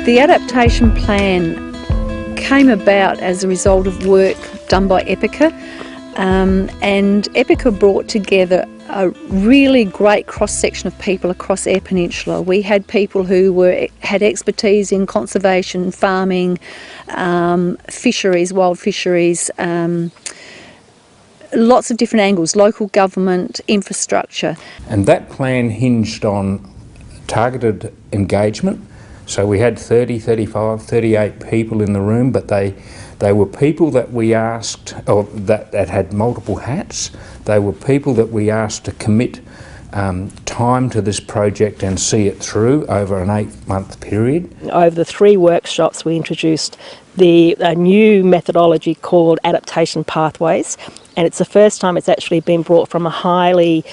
The adaptation plan came about as a result of work done by EPICA, and EPICA brought together a really great cross-section of people across Eyre Peninsula. We had people who had expertise in conservation, farming, fisheries, wild fisheries, lots of different angles, local government, infrastructure. And that plan hinged on targeted engagement. So we had 30, 35, 38 people in the room, but they were people that we asked, or that had multiple hats. They were people that we asked to commit time to this project and see it through over an 8-month period. Over the 3 workshops we introduced a new methodology called adaptation pathways, and it's the first time it's actually been brought from a highly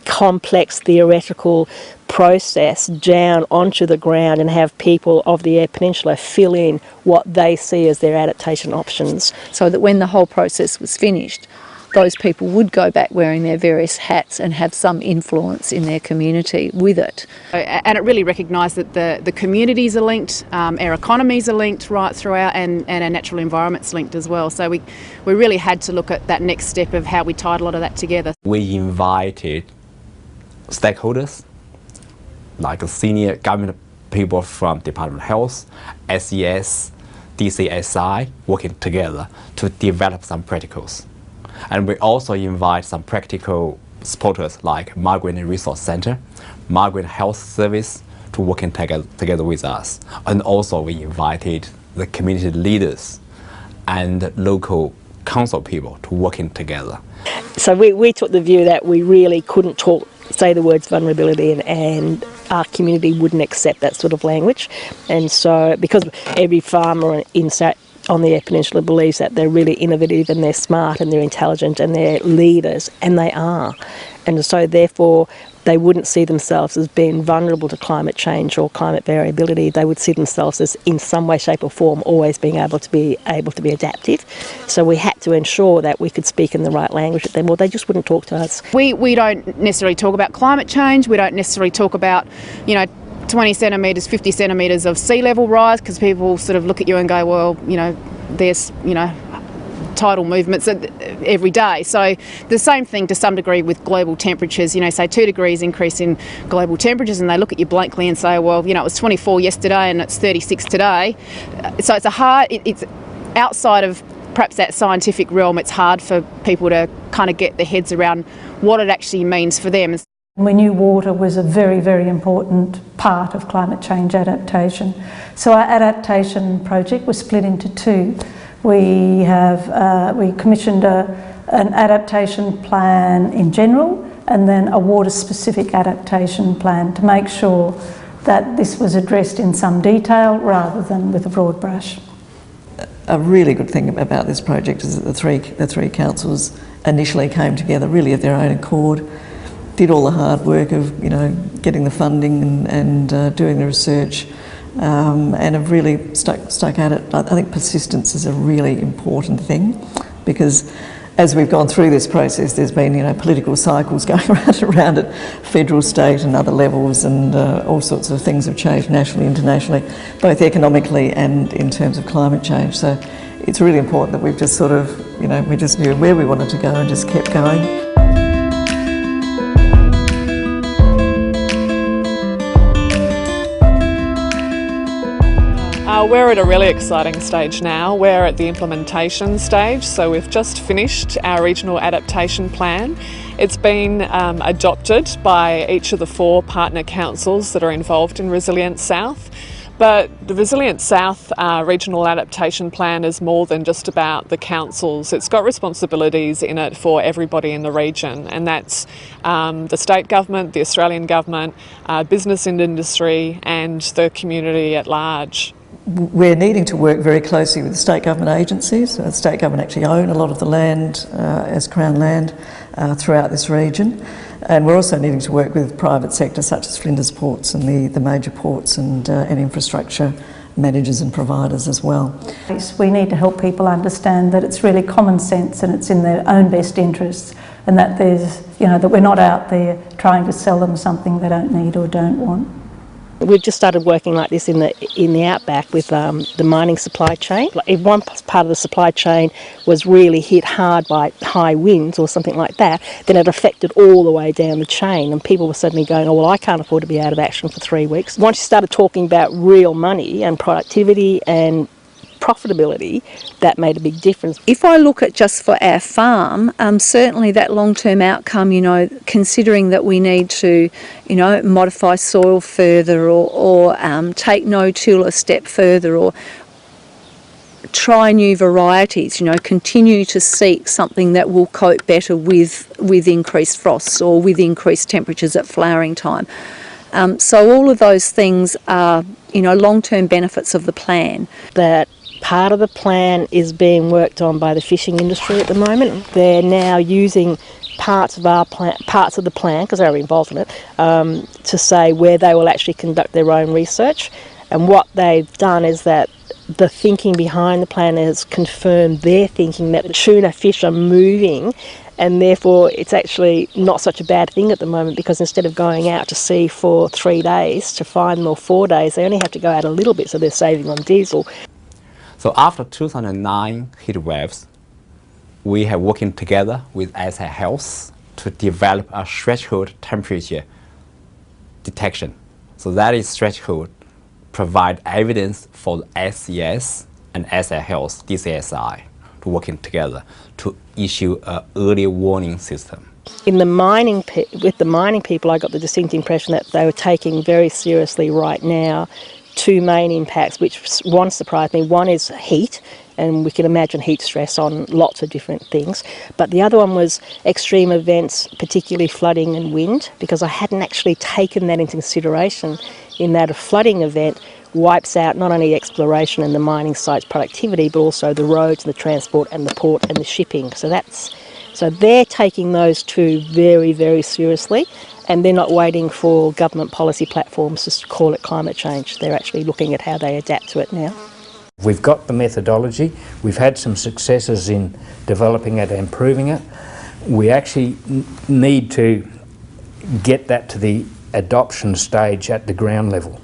complex theoretical process down onto the ground and have people of the Eyre Peninsula fill in what they see as their adaptation options. So that when the whole process was finished, those people would go back wearing their various hats and have some influence in their community with it. And it really recognised that the communities are linked, our economies are linked right throughout, and our natural environment's linked as well. So we really had to look at that next step of how we tied a lot of that together. We invited stakeholders, like senior government people from Department of Health, SES, DCSI, working together to develop some practicals. And we also invite some practical supporters like Migrant Resource Centre, Migrant Health Service to working together with us. And also we invited the community leaders and local council people to working together. So we took the view that we really couldn't say the words vulnerability and our community wouldn't accept that sort of language. And so because every farmer on the Eyre Peninsula believes that they're really innovative and they're smart and they're intelligent and they're leaders, and they are. And so therefore they wouldn't see themselves as being vulnerable to climate change or climate variability. They would see themselves as in some way, shape or form always being able to be adaptive. So we had to ensure that we could speak in the right language with them, or they just wouldn't talk to us. We don't necessarily talk about climate change. We don't necessarily talk about, 20 centimetres, 50 centimetres of sea level rise, because people sort of look at you and go, well, there's, tidal movements every day. So the same thing to some degree with global temperatures, say 2 degrees increase in global temperatures, and they look at you blankly and say, well, it was 24 yesterday and it's 36 today. So it's outside of perhaps that scientific realm, it's hard for people to kind of get their heads around what it actually means for them. We knew water was a very, very important part of climate change adaptation. So our adaptation project was split into 2. We commissioned an adaptation plan in general, and then a water-specific adaptation plan to make sure that this was addressed in some detail rather than with a broad brush. A really good thing about this project is that the three councils initially came together really of their own accord, did all the hard work of getting the funding and doing the research, and have really stuck at it. I think persistence is a really important thing, because as we've gone through this process, there's been political cycles going around at federal, state and other levels, and all sorts of things have changed nationally, internationally, both economically and in terms of climate change. So it's really important that we've just sort of, we just knew where we wanted to go and just kept going. We're at a really exciting stage now. We're at the implementation stage, so we've just finished our regional adaptation plan. It's been adopted by each of the 4 partner councils that are involved in Resilient South. But the Resilient South Regional Adaptation Plan is more than just about the councils. It's got responsibilities in it for everybody in the region, and that's the state government, the Australian government, business and industry, and the community at large. We're needing to work very closely with the state government agencies. The state government actually own a lot of the land as Crown land throughout this region. And we're also needing to work with private sector such as Flinders Ports and the major ports and infrastructure managers and providers as well. We need to help people understand that it's really common sense and it's in their own best interests, and that there's, that we're not out there trying to sell them something they don't need or don't want. We've just started working like this in the outback with the mining supply chain. If one part of the supply chain was really hit hard by high winds or something like that, then it affected all the way down the chain, and people were suddenly going, oh well, I can't afford to be out of action for 3 weeks. Once you started talking about real money and productivity and profitability, that made a big difference. If I look at just for our farm, certainly that long-term outcome, considering that we need to, modify soil further or take no-till a step further or try new varieties, continue to seek something that will cope better with increased frosts or with increased temperatures at flowering time. So all of those things are, long-term benefits of the plan. That part of the plan is being worked on by the fishing industry at the moment. They're now using parts of the plan, because they're involved in it, to say where they will actually conduct their own research. And what they've done is that the thinking behind the plan has confirmed their thinking that the tuna fish are moving, and therefore it's actually not such a bad thing at the moment, because instead of going out to sea for 3 days to find them, or 4 days, they only have to go out a little bit, so they're saving on diesel. So after 2009 heat waves, we have working together with Eyre Health to develop a threshold temperature detection. So that is threshold provide evidence for SES and Eyre Health, DCSI, to working together to issue an early warning system. With the mining people, I got the distinct impression that they were taking very seriously right now 2 main impacts, which one surprised me. One is heat, and we can imagine heat stress on lots of different things. But the other one was extreme events, particularly flooding and wind, because I hadn't actually taken that into consideration, in that a flooding event wipes out not only exploration and the mining site's productivity, but also the roads and the transport and the port and the shipping. So they're taking those 2 very, very seriously, and they're not waiting for government policy platforms to call it climate change. They're actually looking at how they adapt to it now. We've got the methodology. We've had some successes in developing it and improving it. We actually need to get that to the adoption stage at the ground level.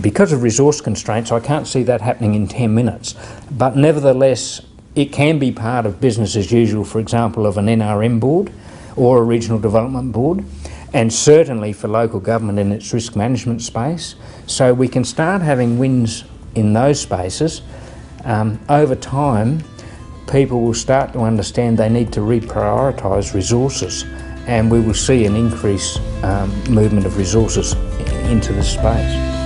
Because of resource constraints, I can't see that happening in 10 minutes. But nevertheless, it can be part of business as usual, for example, of an NRM board or a regional development board, and certainly for local government in its risk management space. So we can start having wins in those spaces. Over time, people will start to understand they need to reprioritise resources, and we will see an increased movement of resources into the space.